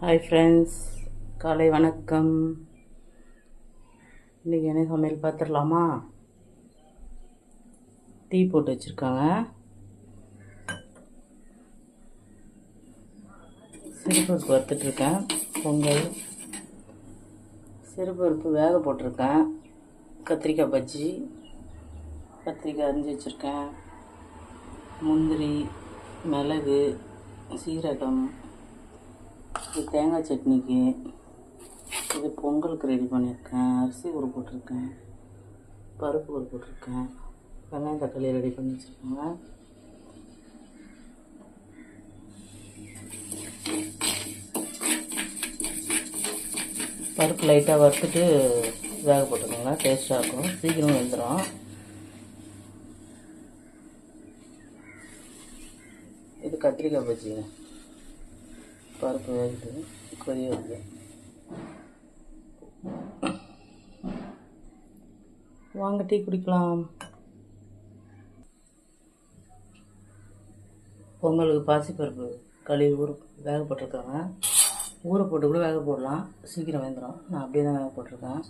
Hi friends, காலை வணக்கம். இன்றைக்கி என்ன சமையல் பார்த்துடலாமா? டீ போட்டு வச்சுருக்காங்க. சிறுபருப்பு வறுத்துட்ருக்கேன். பொங்கல் சிறுபருப்பு வேக போட்டிருக்கேன். கத்திரிக்காய் பஜ்ஜி, கத்திரிக்காய் அரிஞ்சு வச்சுருக்கேன். முந்திரி, மிளகு, சீரகம், இது தேங்காய் சட்னிக்கு. இது பொங்கலுக்கு ரெடி பண்ணியிருக்கேன். அரிசி ஊற போட்டிருக்கேன், பருப்பு ஊற போட்டிருக்கேன், வெங்காயம் தக்காளி ரெடி பண்ணி வச்சுருக்கேங்க. பருப்பு லைட்டாக வறுத்துட்டு வேக போட்டுக்கோங்க, டேஸ்ட்டாக இருக்கும், சீக்கிரம் வெந்துடும். இது கத்திரிக்காய் பஜ்ஜிங்க. பருப்பு வேகுது, கொதி வருது. வாங்க டீ குடிக்கலாம். பொங்கலுக்கு பாசிப்பருப்பு கழுவி வேக போட்டிருக்காங்க. ஊற போட்டு கூட வேக போடலாம், சீக்கிரம் வெந்துடும். நான் அப்படியே தான் வேக போட்டிருக்கேன்.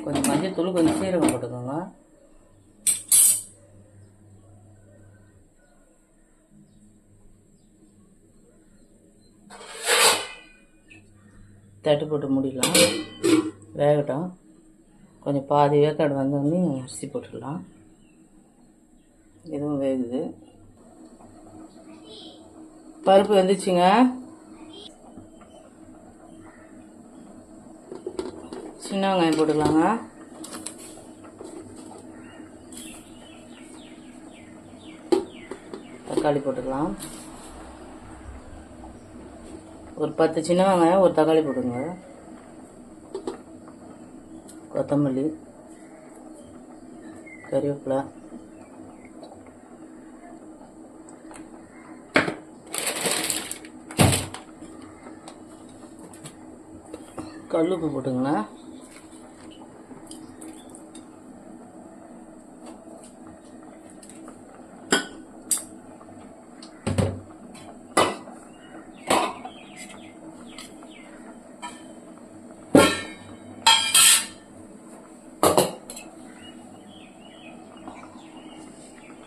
கொஞ்சம் மஞ்சள் தூள், கொஞ்சம் சீரகம் போட்டுக்கோங்க. தட்டு போட்டு மூடிடலாம், வேகட்டும். கொஞ்சம் பாதி வேக்காடு வந்தோடனே அரிசி போட்டுடலாம். இதுவும் வேகுது. பருப்பு வெந்துச்சுங்க. சின்ன வெங்காயம் போட்டுக்கலாங்க. தக்காளி போட்டுக்கலாம். ஒரு 10 சின்ன வெங்காயம், ஒரு தக்காளி போட்டுங்க. கொத்தமல்லி, கறிவேப்பிலை, கல்லுப்பு போட்டுங்க.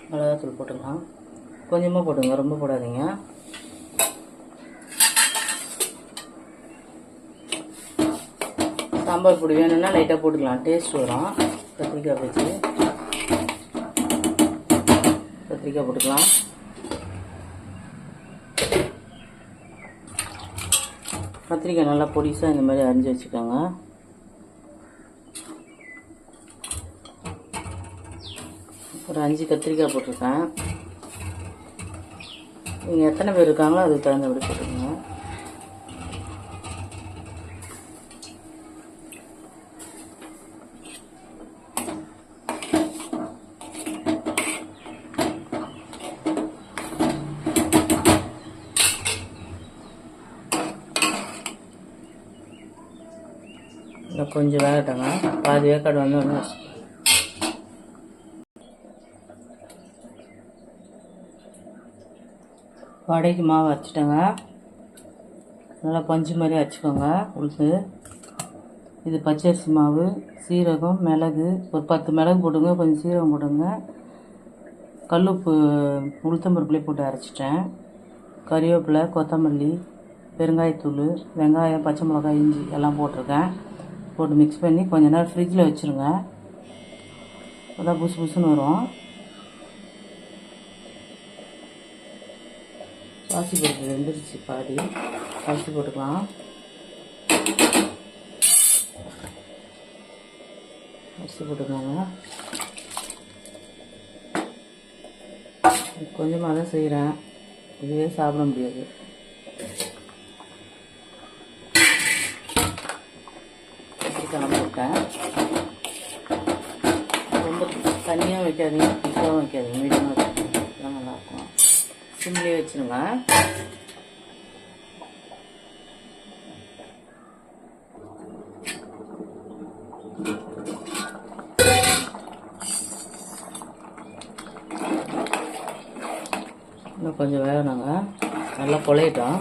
மிளகாத்தூள் போட்டுக்கலாம். கொஞ்சமாக போட்டுங்க, ரொம்ப போடாதீங்க. சாம்பார் பொடி வேணும்னா லைட்டாக போட்டுக்கலாம், டேஸ்ட் வரும். கத்திரிக்காய் வச்சு கத்திரிக்காய் போட்டுக்கலாம். கத்திரிக்காய் நல்லா பொடிசாக இந்த மாதிரி அரிஞ்சு வச்சுக்கோங்க. ஒரு 5 கத்திரிக்காய் போட்டிருக்கேன். நீங்கள் எத்தனை பேர் இருக்காங்களோ அதுக்கு தகுந்தபடி போட்டுக்கோங்க. இன்னும் கொஞ்சம் வேகட்டங்க, பாதி வேக்காடு வந்து ஒன்று. வடைக்கு மாவு அரைச்சிட்டேங்க. நல்லா பஞ்சு மாதிரி அரைச்சிக்கோங்க. உளுந்து, இது பச்சரிசி மாவு, சீரகம், மிளகு, ஒரு 10 மிளகு போட்டுங்க, கொஞ்சம் சீரகம் போட்டுங்க. கல்லுப்பு உளுத்தம்பருப்புலேயே போட்டு அரைச்சிட்டேன். கறிவேப்பிலை, கொத்தமல்லி, பெருங்காயத்தூள், வெங்காயம், பச்சை மிளகாய், இஞ்சி எல்லாம் போட்டிருக்கேன். போட்டு மிக்ஸ் பண்ணி கொஞ்ச நேரம் ஃப்ரிட்ஜில் வச்சுருங்க. அதான் புசு புசுன்னு வரும். பாசி பருப்பு வெந்துருச்சு, பாதி அரிசி போட்டுக்கலாம். அரிசி போட்டுக்கோங்க. கொஞ்சமாக தான் செய்கிறேன், இதுவே சாப்பிட முடியாது. கலந்து விட்டேன். ரொம்ப தனியாக வைக்காதீங்க, திக்காகவும் வைக்காதீங்க, மீடியமாக வைக்காதீங்க, தான் நல்லாயிருக்கும். சிம்லேயே வச்சுருங்க. இன்னும் கொஞ்சம் வேகணுங்க, நல்லா குழையிட்டோம்.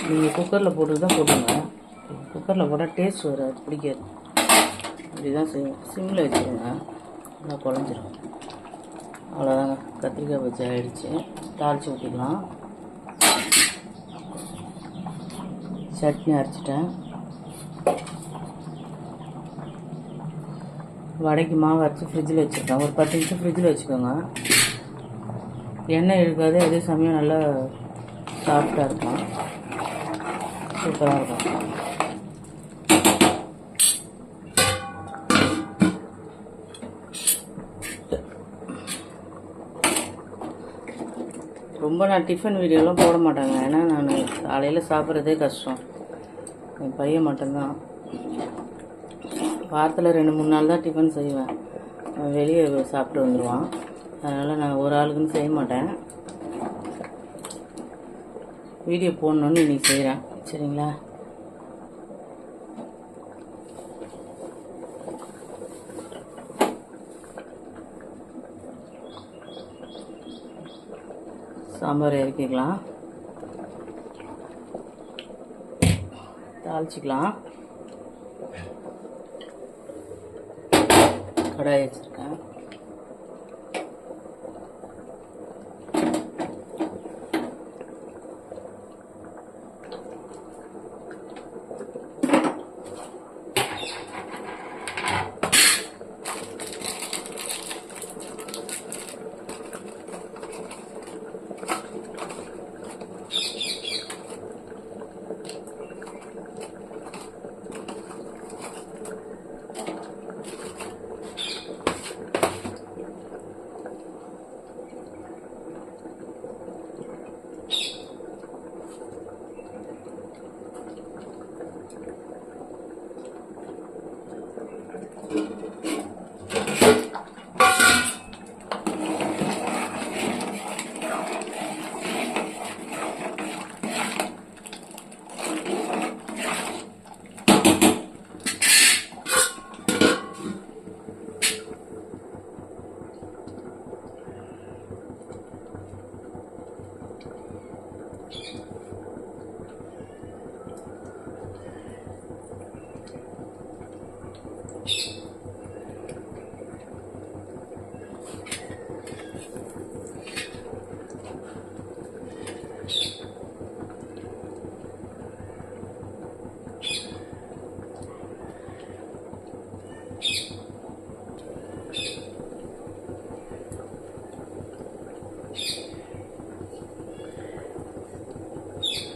நீங்கள் குக்கரில் போட்டு தான் போட்டுங்க. குக்கரில் போட்டால் டேஸ்ட் வராது, பிடிக்காது. இப்படி தான் செய்யும். சிம்மில் வச்சுருங்க, நல்லா குழஞ்சிரும். அவ்வளோதாங்க, கத்திரிக்காய் பஜ்ஜி ஆகிடுச்சு. தாளித்து ஊற்றிக்கலாம். சட்னி அரைச்சிட்டேன். வடைக்கு மாவு அரைச்சி ஃப்ரிட்ஜில் வச்சுருக்கேன். ஒரு 10 நிமிஷம் ஃப்ரிட்ஜில் வச்சுக்கோங்க. எண்ணெய் இருக்காது, அதே சமயம் நல்லா சாஃப்டாக இருக்கும், சூப்பராக இருக்கும். ரொம்ப நான் டிஃபன் வீடியோலாம் போட மாட்டேங்க, ஏன்னா நான் காலையில் சாப்பிட்றதே கஷ்டம். என் பையன் மட்டும்தான் வாரத்தில் 2-3 நாள் தான் டிஃபன் செய்வேன். வெளியே சாப்பிட்டு வந்துடுவான். அதனால் நான் ஒரு ஆளுக்குன்னு செய்ய மாட்டேன். வீடியோ போடணுன்னு இன்றைக்கி செய்கிறேன், சரிங்களா? சாம்பார் இறக்கிக்கலாம், தாளிச்சிக்கலாம். கடாய் வச்சுருக்கேன்.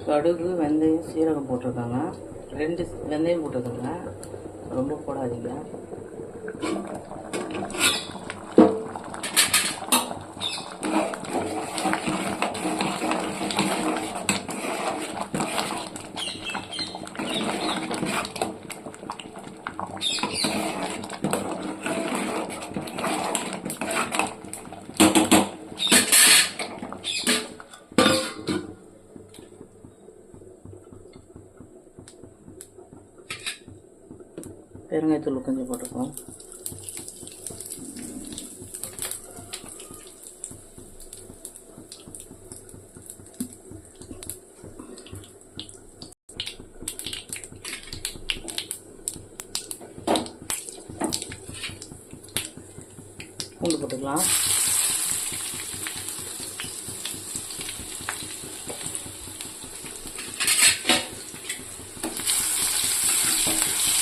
கடுகு, வெந்தயம், சீரகம் போட்டிருக்காங்க. 2 வெந்தயம் போட்டிருக்காங்க, ரொம்ப போடாதீங்க. பெருங்காயத்தூள் கொஞ்சம் போட்டுப்போம். பூண்டு போட்டுக்கலாம்.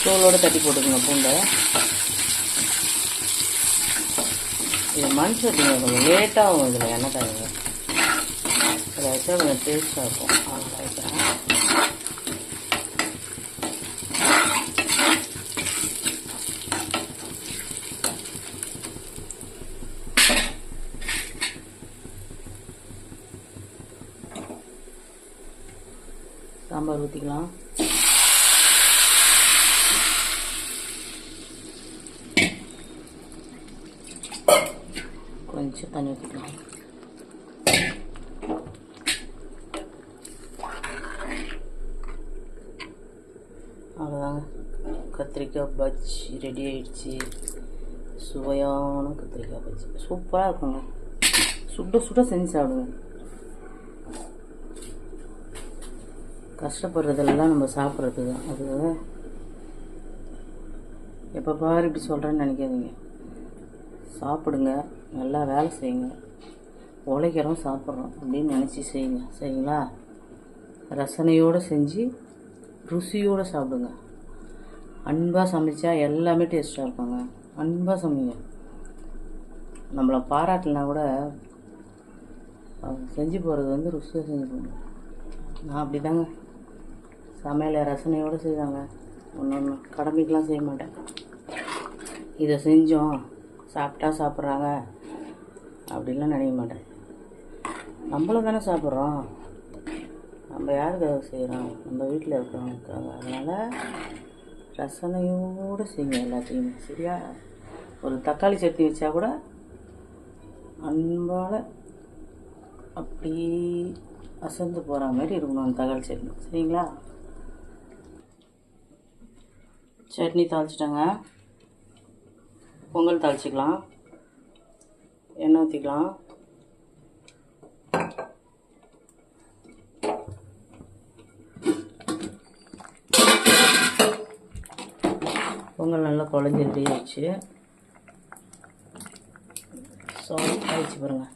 தோலோடு தட்டி போட்டுக்கோங்க பூண்டை. இது மண் சட்டிங்க, கொஞ்சம் லேட்டாகும். இதில் எண்ணெய் காய்ங்க, அதை வச்சா கொஞ்சம் டேஸ்ட்டாக இருக்கும். அதனால் வைக்கிறேன். சாம்பார் ஊற்றிக்கலாம். கொஞ்சம் தண்ணி ஊற்றிக்கலாம். அவ்வளோதாங்க, கத்திரிக்காய் பஜ்ஜி ரெடி ஆயிடுச்சு. சுவையான கத்திரிக்காய் பஜ்ஜி சூப்பராக இருக்குங்க. சுட சுட செஞ்சு சாப்பிடுங்க. கஷ்டப்படுறதெல்லாம் நம்ம சாப்பிட்றது தான். அது எப்போ பாரு இப்படி சொல்கிறேன்னு நினைக்காதீங்க. சாப்பிடுங்க, நல்லா வேலை செய்யுங்க. உழைக்கிறோம் சாப்பிட்றோம் அப்படின்னு நினச்சி செய்யுங்க. சரிங்களா? ரசனையோடு செஞ்சு ருசியோடு சாப்பிடுங்க. அன்பாக சமைச்சா எல்லாமே டேஸ்ட்டாக இருப்பாங்க. அன்பாக சமைங்க. நம்மளை பாராட்டலனா கூட செஞ்சு போகிறது ருசியாக செஞ்சு போகணும். நான் அப்படி தாங்க சமையலை ரசனையோடு செய்தாங்க. ஒன்று கடமைக்கெலாம் செய்ய மாட்டேன். இதை செஞ்சோம் சாப்பிட்டா சாப்பிட்றாங்க அப்படின்லாம் நினைக்க மாட்டேன். நம்மளும் தானே சாப்பிட்றோம். நம்ம யாருக்காக செய்கிறோம்? நம்ம வீட்டில் இருக்கிறவங்களுக்காக. அதனால் ரசனையோடு செய்யுங்க எல்லாத்தையுமே. சரியா? ஒரு தக்காளி சட்னி வச்சா கூட அன்பால் அப்படி அசந்து போகிற மாதிரி இருக்கணும் அந்த தக்காளி சட்னி. சரிங்களா? சட்னி தாளிச்சிட்டாங்க. பொங்கல் தாளிச்சிக்கலாம். எண்ணெய் ஊற்றிக்கலாம். பொங்கல் நல்லா குழஞ்சி ரெடி ஆயிடுச்சு. ஆயிடுச்சு பாருங்க.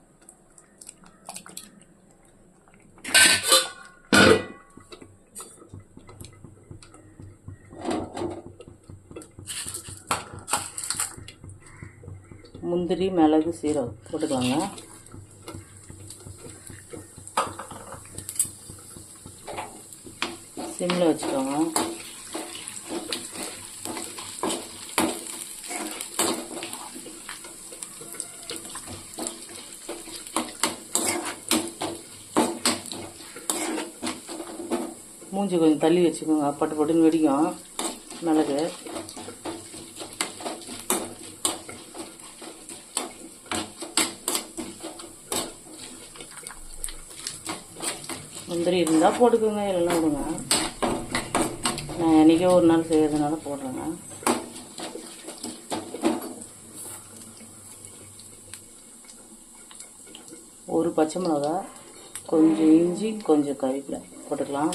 முந்திரி, மிளகு, சீரகம் போட்டுக்கலாங்க. சிம்மில் வச்சுக்கோங்க. மூஞ்சி கொஞ்சம் தள்ளி வச்சுக்கோங்க. பட்டு பட்டுன்னு வெடிக்கும் மிளகு. முந்திரி இருந்தால் போட்டுக்கோங்க, இல்லைன்னா விடுங்க. நான் என்றைக்கோ ஒரு நாள் செய்கிறதுனால போடுறேங்க. ஒரு பச்சை மிளகா, கொஞ்சம் இஞ்சி, கொஞ்சம் கறிவேப்பிலை போட்டுக்கலாம்.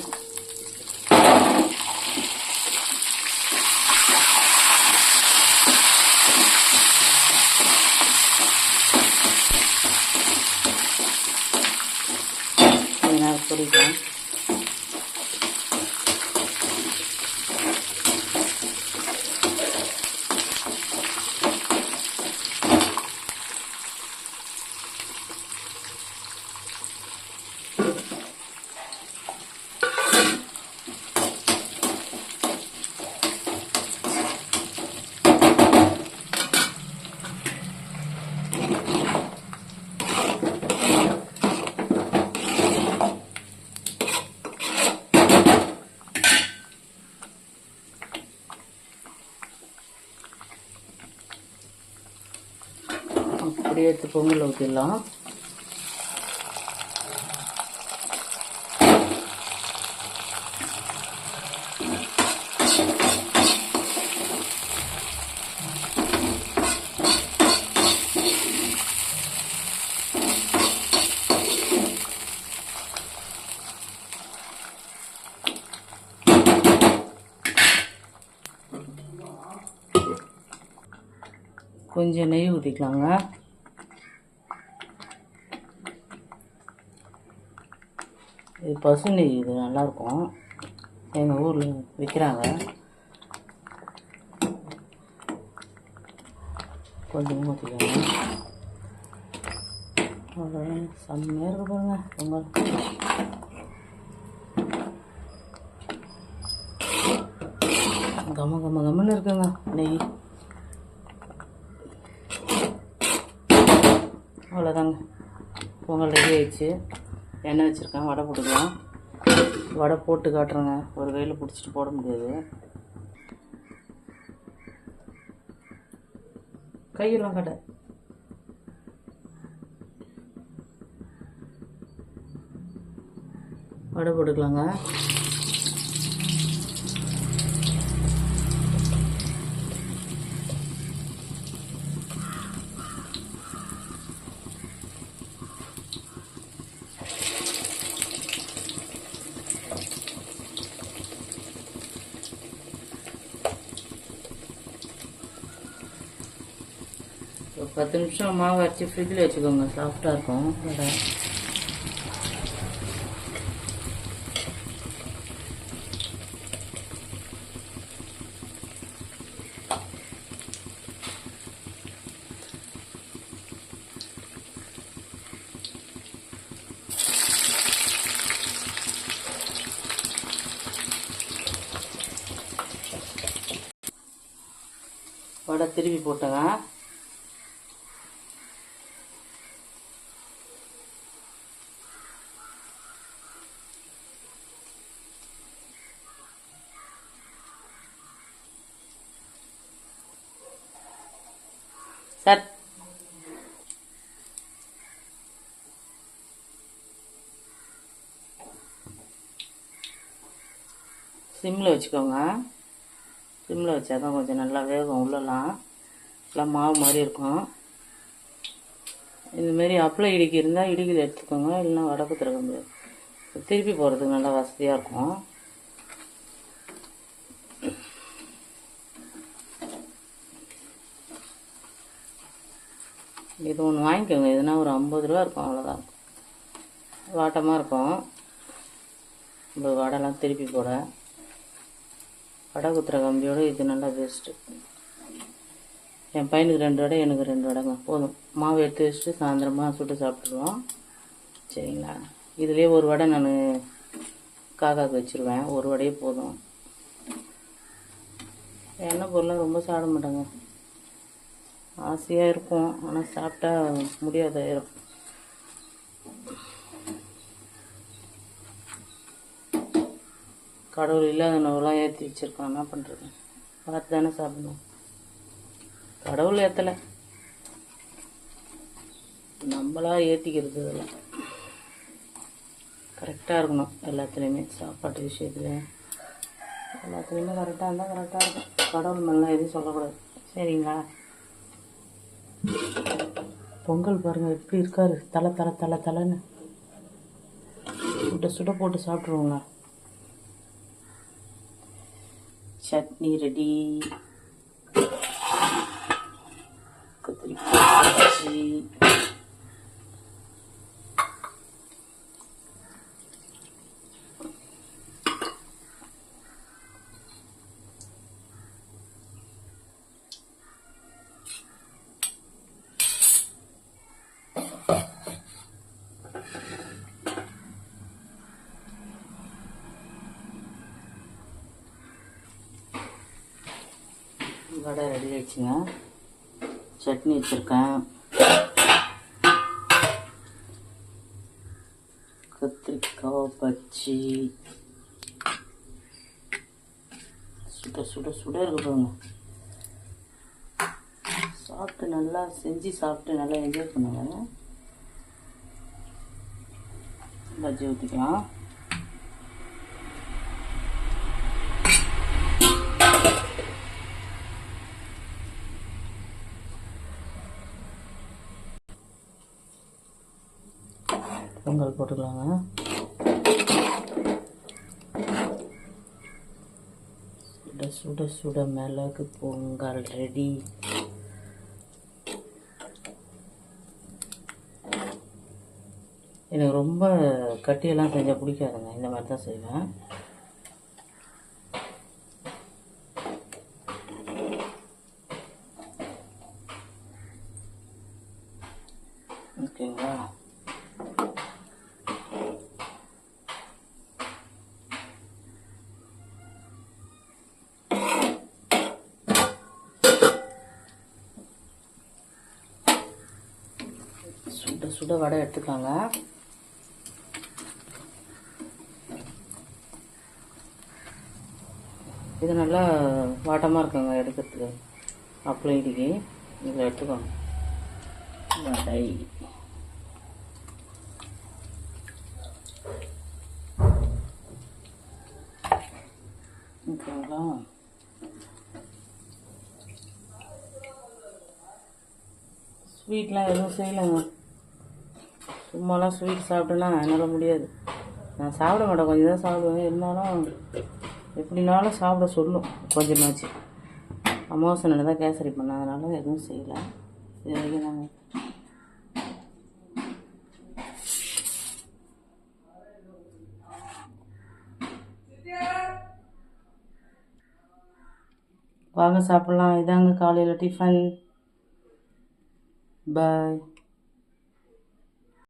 பொரிக்கலாம். அப்படியே எடுத்து பொங்கல் ஊற்றிடலாம். கொஞ்சம் நெய் ஊற்றிக்கலாங்க. இது பசு நெய். இது நல்லாயிருக்கும். எங்கள் ஊரில் விற்கிறாங்க. கொஞ்சம் ஊற்றிக்கோங்க. அவ்வளோதான். செம்மையாக இருக்கு பாருங்க பொங்கல். கம கம கம்மன்னு இருக்குங்க நெய். அவ்வளோதாங்க, பொங்கல் ரெடி ஆயிடுச்சு. எண்ணெய் வச்சுருக்கேன். வடை போட்டுக்கலாம். வடை போட்டு காட்டுறேங்க. ஒரு கையில் பிடிச்சிட்டு போட முடியாது. கையெல்லாம் காட்ட. வடை போட்டுக்கலாங்க. 10 நிமிஷம் மாவு அரைச்சி ஃப்ரிட்ஜில் வச்சுக்கோங்க, சாஃப்டாக இருக்கும் வடை. வடை திருப்பி போட்டேங்க. சார் சிம்மில் வச்சுக்கோங்க. சிம்மில் வச்சா தான் கொஞ்சம் நல்லா வேகும். உள்ளலாம் எல்லாம் மாவு மாதிரி இருக்கும். இதுமாரி அப்பளம் இடிக்கி இருந்தால் இடிக்கில் எடுத்துக்கோங்க, இல்லைன்னா வடக்கு திறக்க முடியாது. திருப்பி போகிறதுக்கு நல்லா வசதியாக இருக்கும். இது ஒன்று வாங்கிக்கோங்க. இதுனா ஒரு 50 ரூபா இருக்கும், அவ்வளோதான் இருக்கும். வாட்டமாக இருக்கும். இந்த வடைலாம் திருப்பி போட வடை குத்துற கம்பியோடு இது நல்லா பெஸ்ட்டு. என் பையனுக்கு 2 வடை, எனக்கு 2 வடைங்க போதும். மாவு எடுத்து வச்சுட்டு சாயந்தரமாக சுட்டு சாப்பிட்ருவோம். சரிங்களா? இதுலேயே ஒரு வடை நான் காக்காவுக்கு வச்சுருவேன். ஒரு வடையே போதும். எண்ணெய் பொருளாக ரொம்ப சாப்பிட மாட்டாங்க. ஆசையாக இருக்கும், ஆனால் சாப்பிட்டா முடியாதாயிரும். கடவுள் இல்லாத நோவெல்லாம் ஏற்றி வச்சுருக்கான், என்ன பண்ணுறது? பார்த்து தானே சாப்பிடணும். கடவுள் ஏற்றலை, நம்மளா ஏற்றிக்கிறது. இதெல்லாம் கரெக்டாக இருக்கணும் எல்லாத்துலேயுமே. சாப்பாட்டு விஷயத்தில் எல்லாத்துலேயுமே கரெக்டாக இருந்தால் கரெக்டாக இருக்கும். கடவுள் மேலாம் எதுவும் சொல்லக்கூடாது. சரிங்களா? பொங்கல் பாருங்கள் எப்படி இருக்காரு, தலை தலை தலை தலைன்னு. சுட சுட போட்டு சாப்பிட்ருவோங்க. சட்னி ரெடி. கத்திரிக்காய் வடை ரெடி ஆயிடுச்சுங்க. சட்னி வச்சுருக்கேன். கத்திரிக்காய் பச்சி சுட சுட சுட இருக்கு பாருங்க. சாப்பிட்டு நல்லா செஞ்சு சாப்பிட்டு நல்லா என்ஜாய் பண்ணுங்க. பஜ்ஜி ஊற்றிக்கலாம். பொங்கல் போட்டுக்கலாங்க. சுட சுட சுட மிளகு பொங்கல் ரெடி. எனக்கு ரொம்ப கட்டியெல்லாம் செஞ்சால் பிடிக்காதுங்க. இந்த மாதிரி தான் செய்வேன். ஓகேங்களா? சுட சுட வடை எடுத்துக்காங்க. இது நல்லா வாட்டமாக இருக்குங்க எடுக்கிறதுக்கு. அப்பளம் இடிக்கி இதில் எடுத்துக்கோங்க. வடை ஓகேங்களா? ஸ்வீட்லாம் எதுவும் செய்யலைங்க. சும்மாலாம் ஸ்வீட் சாப்பிட்டேன்னா என்னால் முடியாது. நான் சாப்பிட மாட்டேன், கொஞ்சம் தான் சாப்பிடுவேன். இருந்தாலும் எப்படினாலும் சாப்பிட சொல்லும் கொஞ்சமாச்சு. அமாவாசை தான் கேசரி பண்ணேன், அதனால எதுவும் செய்யலை. இது வைக்கிறாங்க. வாங்க சாப்பிட்லாம். இதாங்க காலையில் டிஃபன். பாய்.